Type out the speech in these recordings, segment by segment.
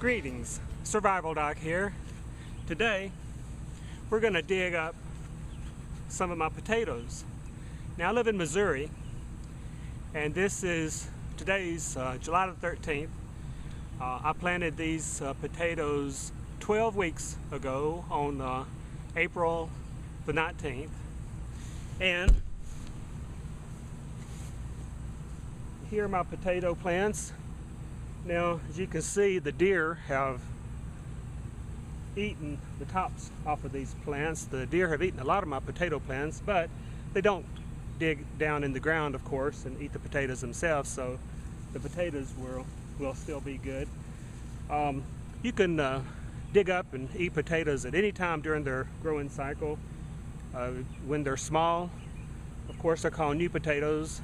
Greetings, Survival Doc here. Today we're going to dig up some of my potatoes. Now I live in Missouri, and this is today's July the 13th. I planted these potatoes 12 weeks ago on April the 19th, and here are my potato plants. Now, as you can see, the deer have eaten the tops off of these plants. The deer have eaten a lot of my potato plants, but they don't dig down in the ground, of course, and eat the potatoes themselves, so the potatoes will still be good. You can dig up and eat potatoes at any time during their growing cycle. When they're small, of course, they're called new potatoes.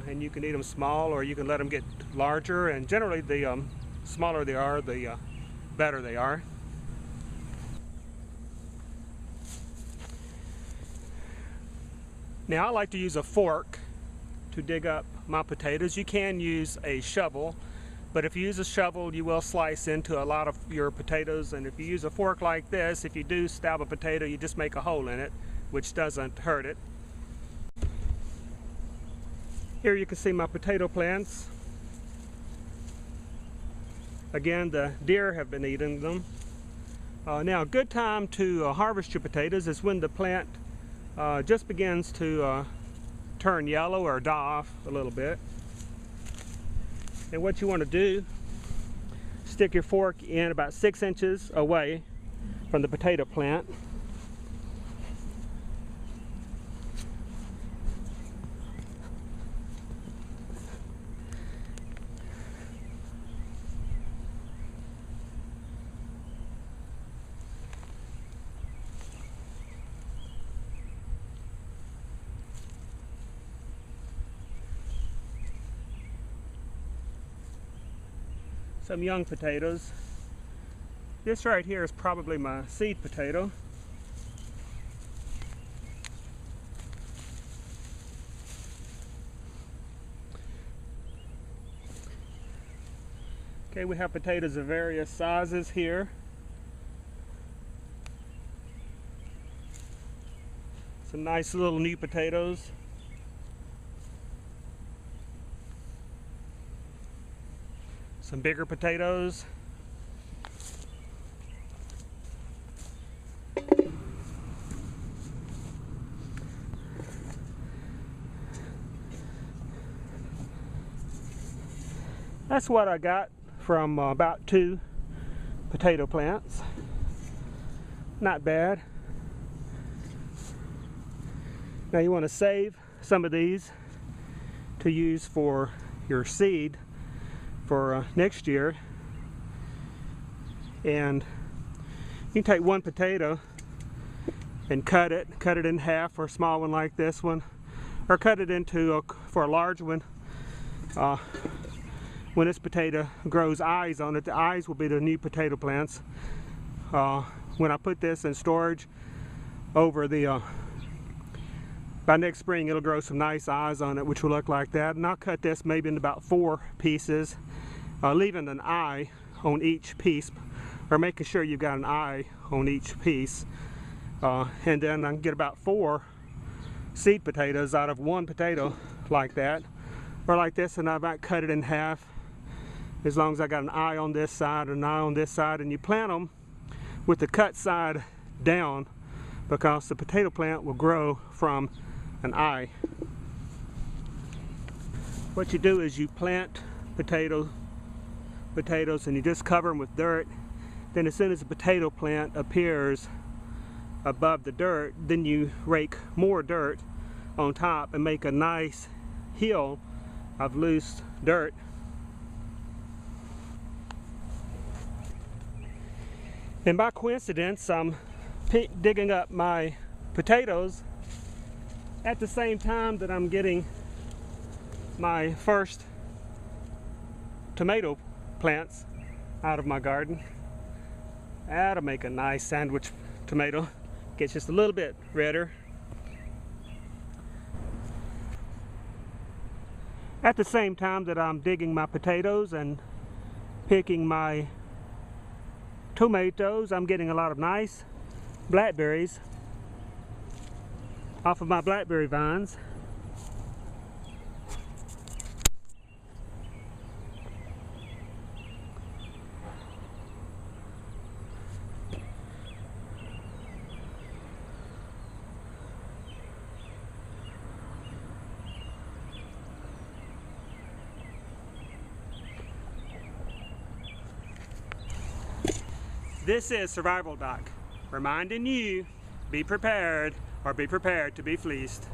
And you can eat them small, or you can let them get larger, and generally the smaller they are, the better they are. Now I like to use a fork to dig up my potatoes. You can use a shovel, but if you use a shovel you will slice into a lot of your potatoes, and if you use a fork like this, if you do stab a potato, you just make a hole in it, which doesn't hurt it. Here you can see my potato plants. Again, the deer have been eating them. Now, a good time to harvest your potatoes is when the plant just begins to turn yellow or die off a little bit. And what you want to do, stick your fork in about 6 inches away from the potato plant. Some young potatoes. This right here is probably my seed potato. Okay, we have potatoes of various sizes here. Some nice little new potatoes. Some bigger potatoes. That's what I got from about 2 potato plants. Not bad. Now you want to save some of these to use for your seed for next year, and you can take one potato and cut it in half, for a small one like this one, or cut it into for a large one. When this potato grows eyes on it, the eyes will be the new potato plants. When I put this in storage over the by next spring, it'll grow some nice eyes on it, which will look like that. And I'll cut this maybe in about 4 pieces, leaving an eye on each piece, or making sure you've got an eye on each piece. And then I can get about 4 seed potatoes out of 1 potato like that, or like this, and I might cut it in half, as long as I got an eye on this side and an eye on this side. And you plant them with the cut side down, because the potato plant will grow from an eye. What you do is you plant potatoes and you just cover them with dirt. Then as soon as the potato plant appears above the dirt, then you rake more dirt on top and make a nice hill of loose dirt. And by coincidence, I'm digging up my potatoes at the same time that I'm getting my first tomato plants out of my garden. That'll make a nice sandwich tomato. Gets just a little bit redder. At the same time that I'm digging my potatoes and picking my tomatoes. I'm getting a lot of nice blackberries off of my blackberry vines. This is Survival Doc, reminding you, be prepared or be prepared to be fleeced.